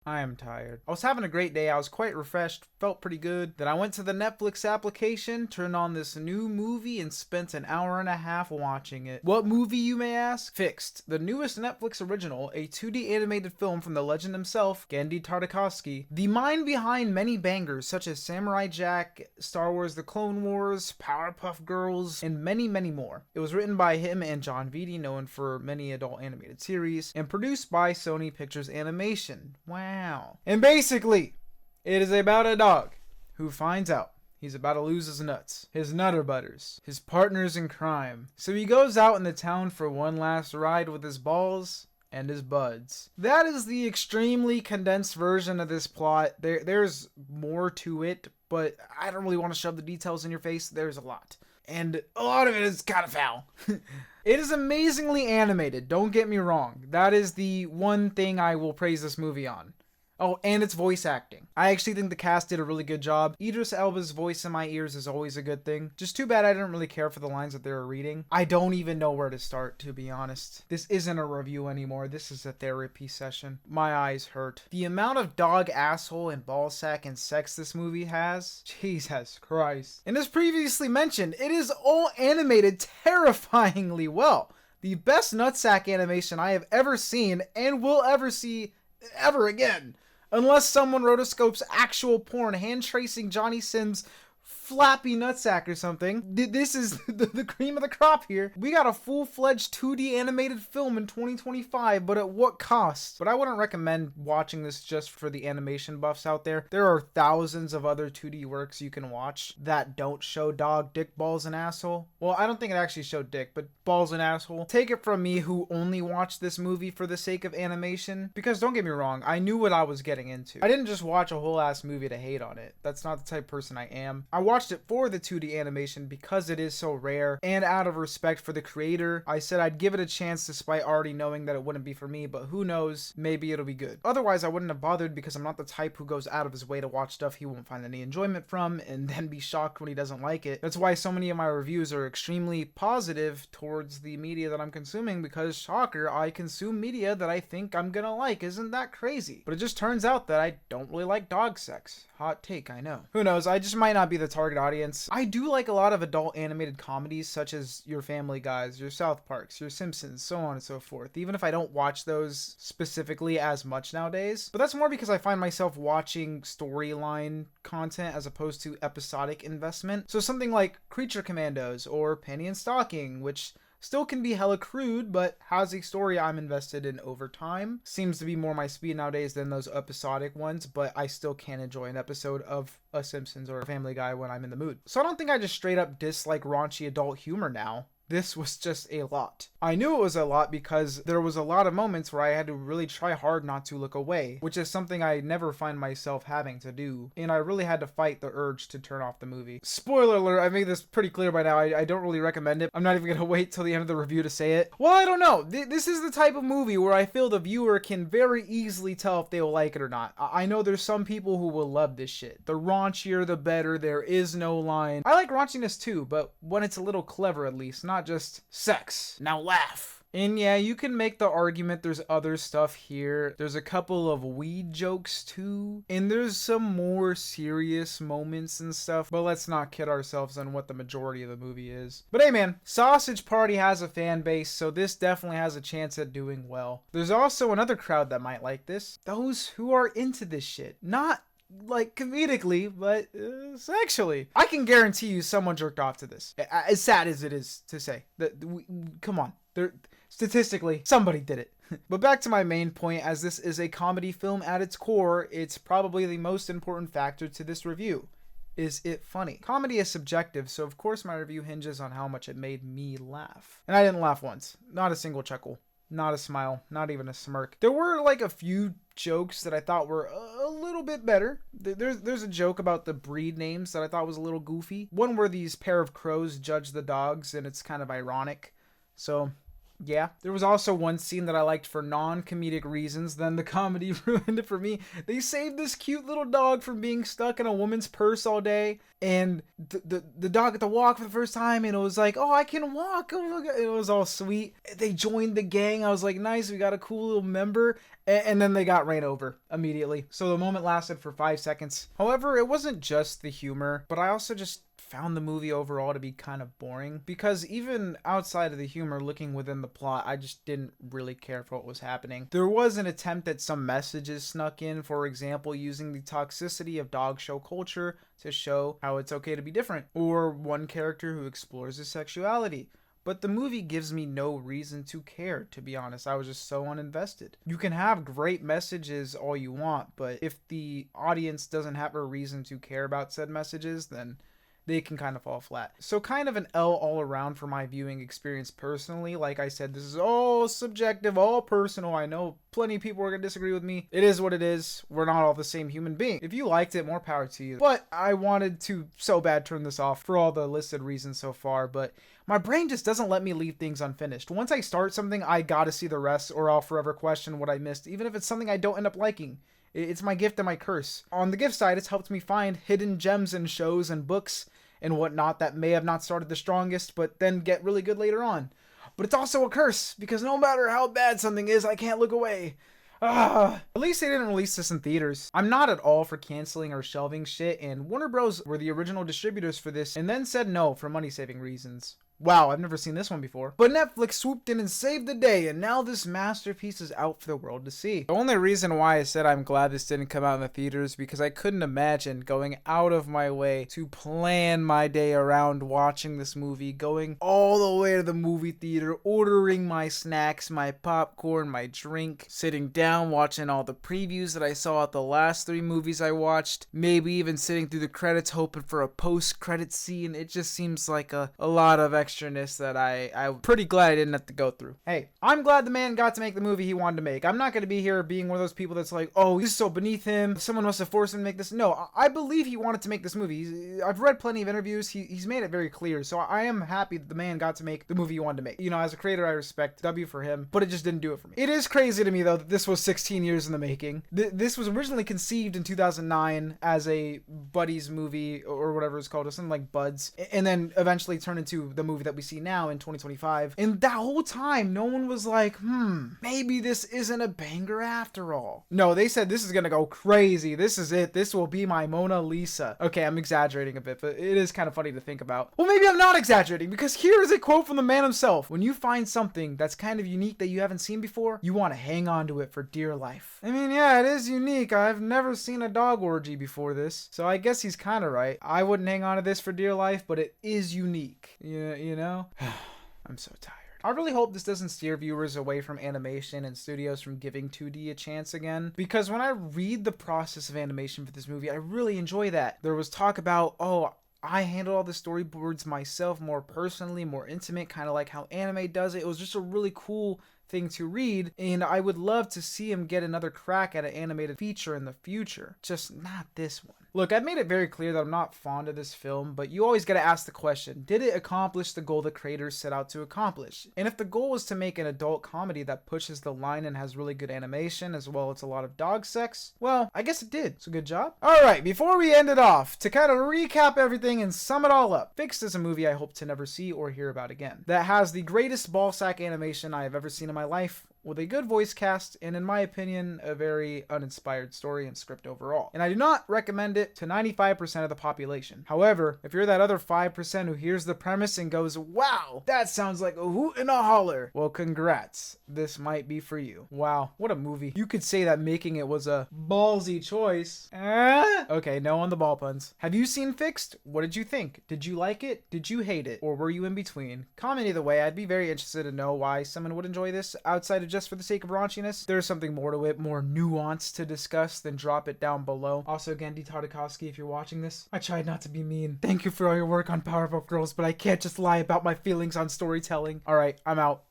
I am tired. I was having a great day. I was quite refreshed, felt pretty good. Then I went to the Netflix application, turned on this new movie, and spent an hour and a half watching it. What movie, you may ask? Fixed, the newest Netflix original, a 2D animated film from the legend himself, Genndy Tartakovsky, the mind behind many bangers such as Samurai Jack, Star Wars The Clone Wars, Powerpuff Girls, and many, many more. It was written by him and John Vitti, known for many adult animated series, and produced by Sony Pictures Animation. Wow. And basically, it is about a dog who finds out he's about to lose his nuts, his nutter butters, his partners in crime. So he goes out in the town for one last ride with his balls and his buds. That is the extremely condensed version of this plot. There's more to it, but I don't really want to shove the details in your face. There's a lot. And a lot of it is kind of foul. It is amazingly animated, don't get me wrong. That is the one thing I will praise this movie on. Oh, and it's voice acting. I actually think the cast did a really good job. Idris Elba's voice in my ears is always a good thing. Just too bad I didn't really care for the lines that they were reading. I don't even know where to start, to be honest. This isn't a review anymore. This is a therapy session. My eyes hurt. The amount of dog asshole and ballsack and sex this movie has, Jesus Christ. And as previously mentioned, it is all animated terrifyingly well. The best nutsack animation I have ever seen and will ever see ever again. Unless someone rotoscopes actual porn hand tracing Johnny Sims flappy nutsack or something. This is the cream of the crop here. We got a full-fledged 2D animated film in 2025, but at what cost? But I wouldn't recommend watching this just for the animation buffs out there. There are thousands of other 2D works you can watch that don't show dog, dick, balls, and asshole. Well, I don't think it actually showed dick, but balls and asshole. Take it from me who only watched this movie for the sake of animation, because don't get me wrong, I knew what I was getting into. I didn't just watch a whole ass movie to hate on it. That's not the type of person I am. I watched it for the 2D animation because it is so rare, and out of respect for the creator, I said I'd give it a chance despite already knowing that it wouldn't be for me, but who knows, maybe it'll be good. Otherwise, I wouldn't have bothered because I'm not the type who goes out of his way to watch stuff he won't find any enjoyment from and then be shocked when he doesn't like it. That's why so many of my reviews are extremely positive towards the media that I'm consuming, because shocker, I consume media that I think I'm gonna like. Isn't that crazy? But it just turns out that I don't really like dog sex. Hot take, I know. Who knows, I just might not be the target audience. I do like a lot of adult animated comedies such as your Family Guys, your South Parks, your Simpsons, so on and so forth, even if I don't watch those specifically as much nowadays. But that's more because I find myself watching storyline content as opposed to episodic investment. So something like Creature Commandos or Penny and Stocking, which still can be hella crude, but has a story I'm invested in over time. Seems to be more my speed nowadays than those episodic ones, but I still can enjoy an episode of a Simpsons or a Family Guy when I'm in the mood. So I don't think I just straight up dislike raunchy adult humor now. This was just a lot. I knew it was a lot because there was a lot of moments where I had to really try hard not to look away, which is something I never find myself having to do, and I really had to fight the urge to turn off the movie. Spoiler alert, I made this pretty clear by now, I don't really recommend it. I'm not even gonna wait till the end of the review to say it. Well, I don't know. This is the type of movie where I feel the viewer can very easily tell if they will like it or not. I know there's some people who will love this shit. The raunchier, the better. There is no line. I like raunchiness too, but when it's a little clever at least, not just sex. Now laugh. And yeah, you can make the argument there's other stuff here. There's a couple of weed jokes too. And there's some more serious moments and stuff. But let's not kid ourselves on what the majority of the movie is. But hey man, Sausage Party has a fan base, so this definitely has a chance at doing well. There's also another crowd that might like this. Those who are into this shit. Not like comedically, but sexually. I can guarantee you someone jerked off to this. As sad as it is to say. Come on. Statistically, somebody did it. But back to my main point, as this is a comedy film at its core, it's probably the most important factor to this review. Is it funny? Comedy is subjective, so of course my review hinges on how much it made me laugh. And I didn't laugh once. Not a single chuckle. Not a smile, not even a smirk. There were like a few jokes that I thought were a little bit better. There's a joke about the breed names that I thought was a little goofy. One where these pair of crows judge the dogs and it's kind of ironic. So Yeah. There was also one scene that I liked for non-comedic reasons, then the comedy ruined it for me. They saved this cute little dog from being stuck in a woman's purse all day, and the dog got to walk for the first time, and it was like, oh, I can walk. Oh my God. It was all sweet. They joined the gang. I was like, nice, we got a cool little member. And then they got ran over immediately. So the moment lasted for 5 seconds. However, it wasn't just the humor, but I also just found the movie overall to be kind of boring, because even outside of the humor, looking within the plot, I just didn't really care for what was happening. There was an attempt at some messages snuck in, for example, using the toxicity of dog show culture to show how it's okay to be different, or one character who explores his sexuality. But the movie gives me no reason to care, to be honest. I was just so uninvested. You can have great messages all you want, but if the audience doesn't have a reason to care about said messages, then they can kind of fall flat. So kind of an L all around for my viewing experience personally. Like I said, this is all subjective, all personal. I know plenty of people are going to disagree with me. It is what it is. We're not all the same human being. If you liked it, more power to you. But I wanted to so bad turn this off for all the listed reasons so far, but my brain just doesn't let me leave things unfinished. Once I start something, I gotta see the rest, or I'll forever question what I missed, even if it's something I don't end up liking. It's my gift and my curse. On the gift side, it's helped me find hidden gems in shows and books and whatnot that may have not started the strongest, but then get really good later on. But it's also a curse, because no matter how bad something is, I can't look away. At least they didn't release this in theaters. I'm not at all for canceling or shelving shit, and Warner Bros. Were the original distributors for this and then said no for money-saving reasons. Wow, I've never seen this one before. But Netflix swooped in and saved the day, and now this masterpiece is out for the world to see. The only reason why I said I'm glad this didn't come out in the theaters because I couldn't imagine going out of my way to plan my day around watching this movie, going all the way to the movie theater, ordering my snacks, my popcorn, my drink, sitting down, watching all the previews that I saw at the last 3 movies I watched, maybe even sitting through the credits hoping for a post-credit scene. It just seems like a lot of extraness that I'm pretty glad I didn't have to go through. Hey, I'm glad the man got to make the movie he wanted to make. I'm not going to be here being one of those people that's like, oh, this is so beneath him. Someone must have forced him to make this. No, I believe he wanted to make this movie. I've read plenty of interviews. He's made it very clear. So I am happy that the man got to make the movie he wanted to make. You know, as a creator, I respect W for him, but it just didn't do it for me. It is crazy to me, though, that this was 16 years in the making. This was originally conceived in 2009 as a buddies movie or whatever it's called, or something like Buds, and then eventually turned into the movie that we see now in 2025. And that whole time, no one was like, maybe this isn't a banger after all. No, they said this is gonna go crazy. This is it. This will be my Mona Lisa. Okay, I'm exaggerating a bit, but it is kind of funny to think about. Well, maybe I'm not exaggerating, because here is a quote from the man himself. When you find something that's kind of unique that you haven't seen before, you want to hang on to it for dear life. I mean, yeah, it is unique. I've never seen a dog orgy before this, so I guess he's kind of right. I wouldn't hang on to this for dear life, but it is unique. You know? I'm so tired. I really hope this doesn't steer viewers away from animation and studios from giving 2D a chance again, because when I read the process of animation for this movie, I really enjoy that. There was talk about, oh, I handle all the storyboards myself, more personally, more intimate, kind of like how anime does it. It was just a really cool thing to read, and I would love to see him get another crack at an animated feature in the future, just not this one. Look, I've made it very clear that I'm not fond of this film, but you always gotta ask the question, did it accomplish the goal the creators set out to accomplish? And if the goal was to make an adult comedy that pushes the line and has really good animation as well as a lot of dog sex, well, I guess it did. So good job. Alright, before we end it off, to kind of recap everything and sum it all up, Fixed is a movie I hope to never see or hear about again, that has the greatest ballsack animation I have ever seen in my life, with a good voice cast, and in my opinion, a very uninspired story and script overall. And I do not recommend it to 95% of the population. However, if you're that other 5% who hears the premise and goes, wow, that sounds like a hoot and a holler, well, congrats. This might be for you. Wow, what a movie. You could say that making it was a ballsy choice. Okay, no on the ball puns. Have you seen Fixed? What did you think? Did you like it? Did you hate it? Or were you in between? Comment either way. I'd be very interested to know why someone would enjoy this outside of just for the sake of raunchiness. There's something more to it, more nuance to discuss, then drop it down below. Also, Gandhi Tartakovsky, if you're watching this, I tried not to be mean. Thank you for all your work on Powerpuff Girls, but I can't just lie about my feelings on storytelling. Alright, I'm out.